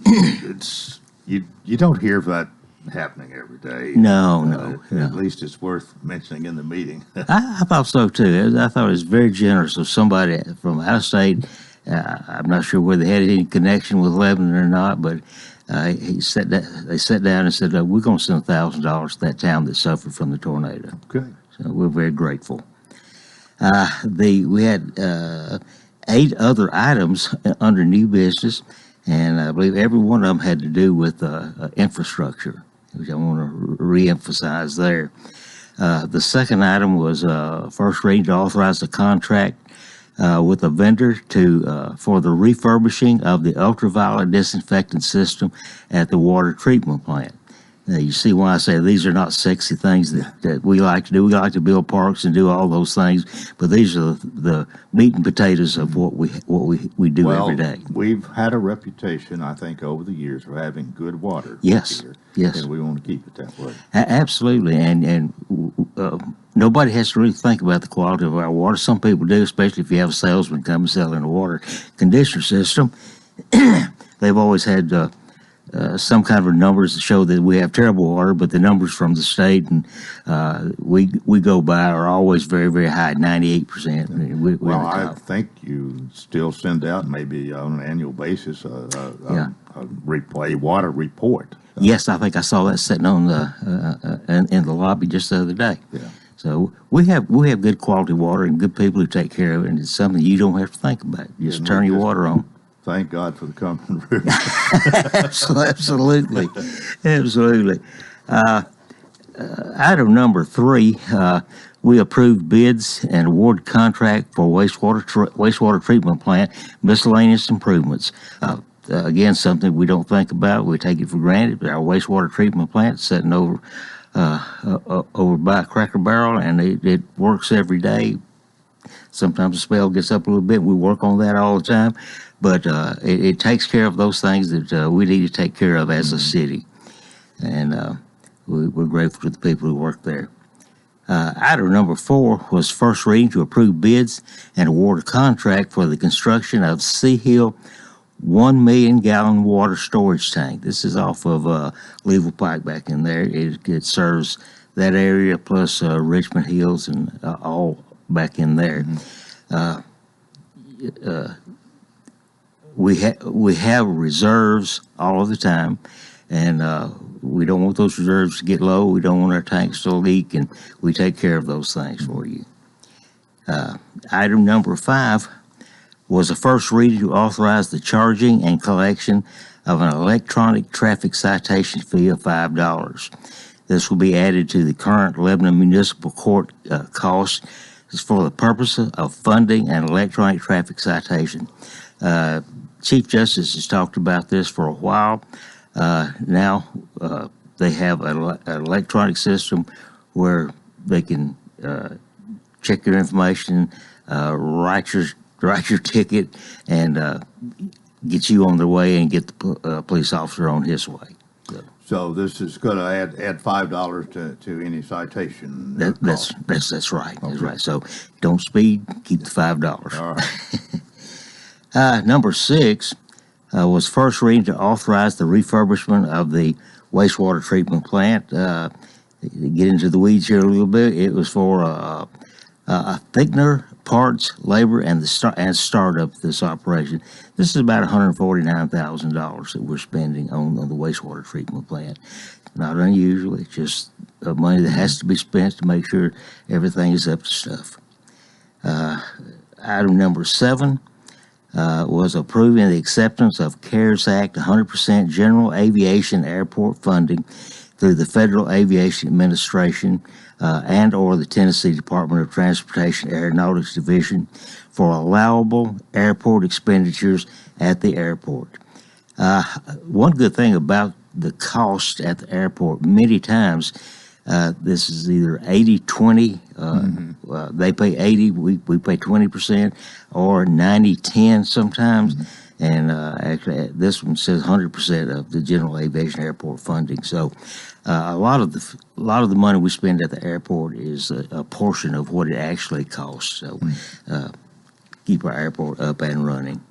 it's you don't hear of that happening every day. No. At least it's worth mentioning in the meeting. I thought so too. I thought it was very generous of somebody from out of state. I'm not sure whether they had any connection with Lebanon or not, but they sat down and said, we're going to send $1,000 to that town that suffered from the tornado. Okay. So we're very grateful. We had 8 other items under new business, and I believe every one of them had to do with infrastructure, which I want to reemphasize there. The second item was first reading to authorize a contract with a vendor for the refurbishing of the ultraviolet disinfectant system at the water treatment plant. You see why I say these are not sexy things that we like to do. We like to build parks and do all those things, but these are the meat and potatoes of what we do every day. We've had a reputation, I think, over the years of having good water. Yes, yes, and we want to keep it that way. Absolutely, and nobody has to really think about the quality of our water. Some people do, especially if you have a salesman come and sell in a water conditioner system. They've always had some kind of numbers that show that we have terrible water, but the numbers from the state and we go by are always very, very high, 98%. Well, I think you still send out maybe on an annual basis a water report. Yes, I think I saw that sitting on in the lobby just the other day. Yeah. So we have good quality water and good people who take care of it, and it's something you don't have to think about. You just turn your water on. Thank God for the Coleman River. Absolutely. Item number 3, we approved bids and award contract for wastewater treatment plant miscellaneous improvements. Again, something we don't think about. We take it for granted, but our wastewater treatment plant is sitting over by Cracker Barrel, and it works every day. Sometimes the smell gets up a little bit. We work on that all the time. But it takes care of those things that we need to take care of as a city. And we're grateful to the people who work there. Item number 4 was first reading to approve bids and award a contract for the construction of Sea Hill 1 million gallon water storage tank. This is off of Leeville Pike back in there. It serves that area plus Richmond Hills and all back in there. We have reserves all of the time, and we don't want those reserves to get low. We don't want our tanks to leak, and we take care of those things for you. Item number 5 was a first reading to authorize the charging and collection of an electronic traffic citation fee of $5. This will be added to the current Lebanon Municipal Court cost. It's for the purpose of funding an electronic traffic citation. Chief Justice has talked about this for a while. Now they have an electronic system where they can check your information, write your ticket, and get you on their way and get the police officer on his way. So this is going to add $5 to any citation. That's right. Okay. That's right. So don't speed. Keep the $5. All right. Number 6 was first reading to authorize the refurbishment of the wastewater treatment plant. Get into the weeds here a little bit. It was for a thickener, parts, labor, and startup of this operation. This is about $149,000 that we're spending on the wastewater treatment plant. Not unusual. It's just money that has to be spent to make sure everything is up to stuff. Item number 7 was approving the acceptance of CARES Act 100% General Aviation Airport funding through the Federal Aviation Administration and or the Tennessee Department of Transportation Aeronautics Division for allowable airport expenditures at the airport. One good thing about the cost at the airport, many times This is either 80-20. They pay 80, we pay 20%, or 90-10 sometimes. And actually, this one says 100% of the general aviation airport funding. So, a lot of the money we spend at the airport is a portion of what it actually costs. So, keep our airport up and running.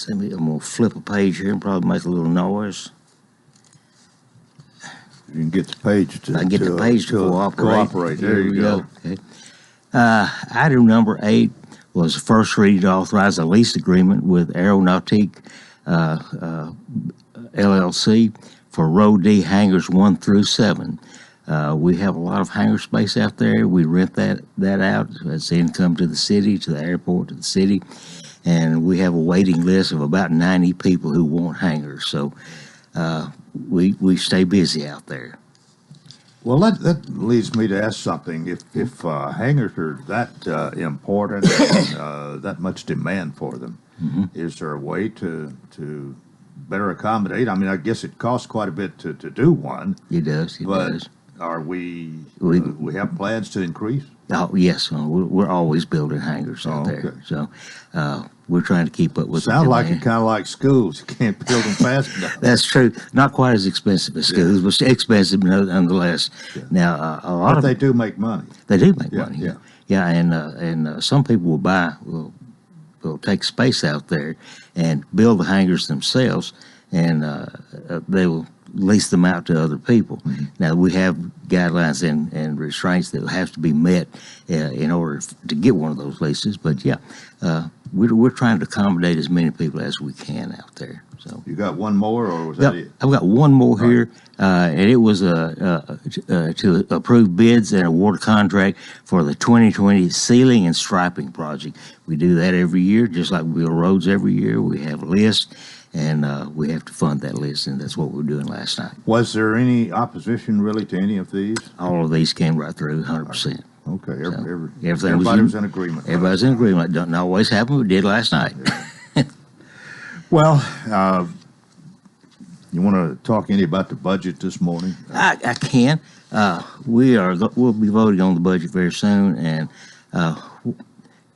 I'm going to flip a page here and probably make a little noise. You can get the page to, I can get the page to cooperate. There you go. Okay. Item number 8 was the first reading to authorize a lease agreement with Aeronautique LLC for Row D hangars 1 through 7. We have a lot of hangar space out there. We rent that out as income to the city, to the airport, to the city. And we have a waiting list of about 90 people who want hangars. So we stay busy out there. Well, that leads me to ask something. If hangars are that important, that much demand for them, is there a way to better accommodate? I mean, I guess it costs quite a bit to do one. It does. It does. Are we have plans to increase? Oh, yes. We're always building hangars out there. So we're trying to keep up with Sound like it kind of like schools. You can't build them fast enough. That's true. Not quite as expensive as schools, but expensive nonetheless. Yeah. Now, a lot but they do make money. They do make money. Yeah. And some people will take space out there and build the hangars themselves, and they will lease them out to other people. Now, we have guidelines and restraints that have to be met in order to get one of those leases. But yeah, we're trying to accommodate as many people as we can out there. So you got one more, or was that it? I've got one more here, and it was to approve bids and award a contract for the 2020 sealing and striping project. We do that every year, just like we build roads every year. We have a list, and we have to fund that list, and that's what we were doing last night. Was there any opposition really to any of these? All of these came right through, 100%. Okay, everybody was in agreement. Everybody's in agreement. Doesn't always happen, but it did last night. Well, you want to talk any about the budget this morning? I can. We'll be voting on the budget very soon, and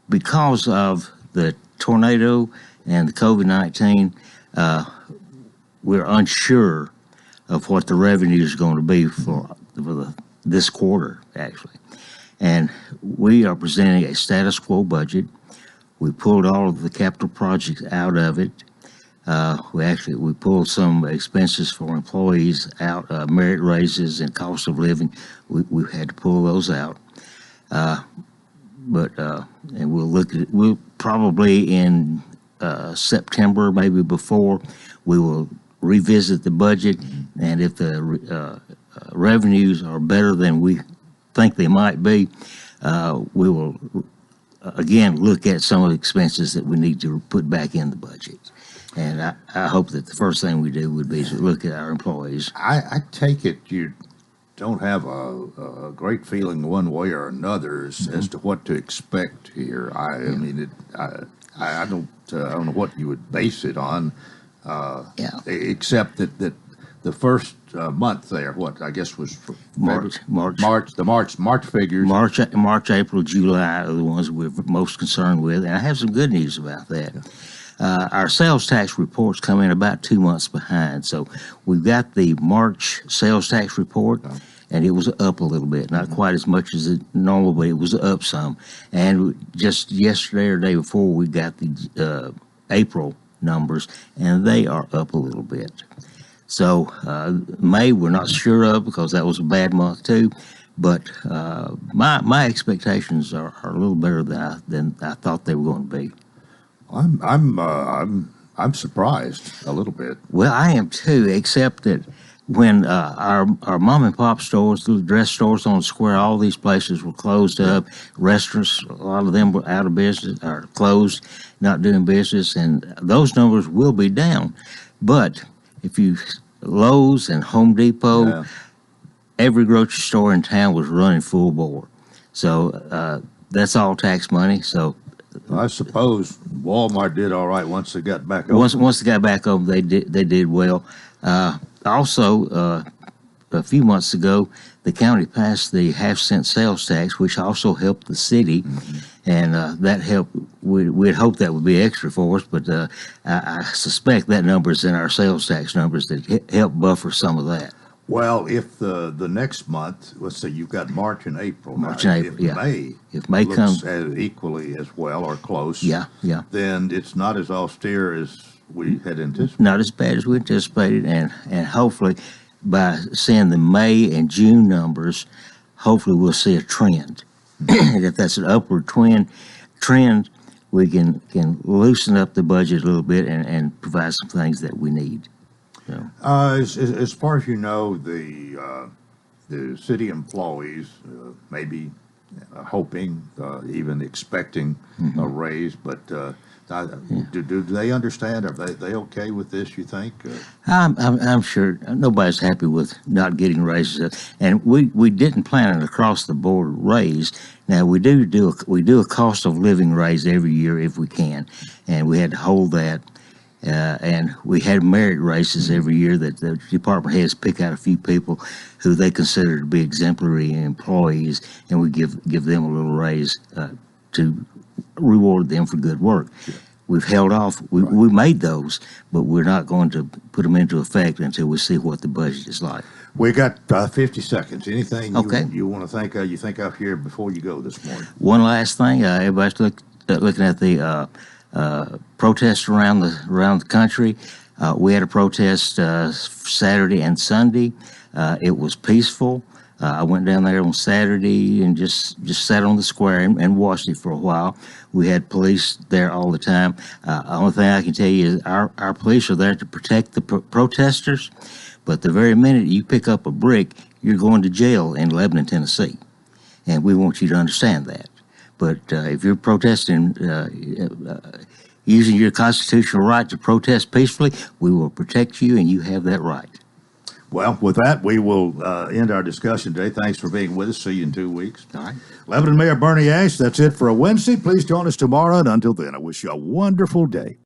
because of the tornado and the COVID-19, we're unsure of what the revenue is going to be for this quarter, actually. And we are presenting a status quo budget. We pulled all of the capital projects out of it. We pulled some expenses for employees out, merit raises and cost of living. We had to pull those out. And we'll look at it. We'll probably in September, maybe before, we will revisit the budget, and if the revenues are better than we think they might be, we will again look at some of the expenses that we need to put back in the budget. And I hope that the first thing we do would be to look at our employees. I take it you don't have a great feeling one way or another as to what to expect here. I mean, I don't know what you would base it on, except that the first month there, what I guess was March, the March figures. March, April, July are the ones we're most concerned with, and I have some good news about that. Our sales tax reports come in about 2 months behind, so we've got the March sales tax report, and it was up a little bit, not quite as much as it normal, but it was up some. And just yesterday or day before, we got the April numbers, and they are up a little bit. So May we're not sure of because that was a bad month too, but my expectations are a little better than I thought they were going to be. I'm surprised a little bit. Well, I am too, except that when our mom and pop stores, the dress stores on the square, all these places were closed up. Restaurants, a lot of them were out of business or closed, not doing business, and those numbers will be down. But if you Lowe's and Home Depot, every grocery store in town was running full bore. So that's all tax money. So I suppose Walmart did all right once they got back open. Once they got back open, they did well. Also, a few months ago, the county passed the half-cent sales tax, which also helped the city, and that helped. We'd hope that would be extra for us, but I suspect that number is in our sales tax numbers that help buffer some of that. Well, if the next month, let's say you've got March and April. March now, and April, yeah. If May looks comes as equally as well or close, yeah, then it's not as austere as we had anticipated. Not as bad as we anticipated, and hopefully by seeing the May and June numbers, hopefully we'll see a trend. And if that's an upward trend, we can loosen up the budget a little bit and provide some things that we need. So. As far as you know, the city employees may be hoping, even expecting a raise, but do they understand? Are they okay with this, you think? I'm sure nobody's happy with not getting raises, and we didn't plan an across the board raise. Now we do a cost of living raise every year if we can, and we had to hold that. And we had merit races every year that the department heads pick out a few people who they consider to be exemplary employees, and we give them a little raise to reward them for good work. Sure. We've held off. We made those, but we're not going to put them into effect until we see what the budget is like. We got 50 seconds. Anything you want to think of? You think of here before you go this morning? One last thing. Everybody's looking at the protests around the country. We had a protest Saturday and Sunday. It was peaceful. I went down there on Saturday and just sat on the square and watched it for a while. We had police there all the time. The only thing I can tell you is our police are there to protect the protesters, but the very minute you pick up a brick, you're going to jail in Lebanon, Tennessee, and we want you to understand that. But if you're protesting, using your constitutional right to protest peacefully, we will protect you, and you have that right. Well, with that, we will end our discussion today. Thanks for being with us. See you in 2 weeks. All right. Lebanon Mayor Bernie Ash, that's it for a Wednesday. Please join us tomorrow, and until then, I wish you a wonderful day.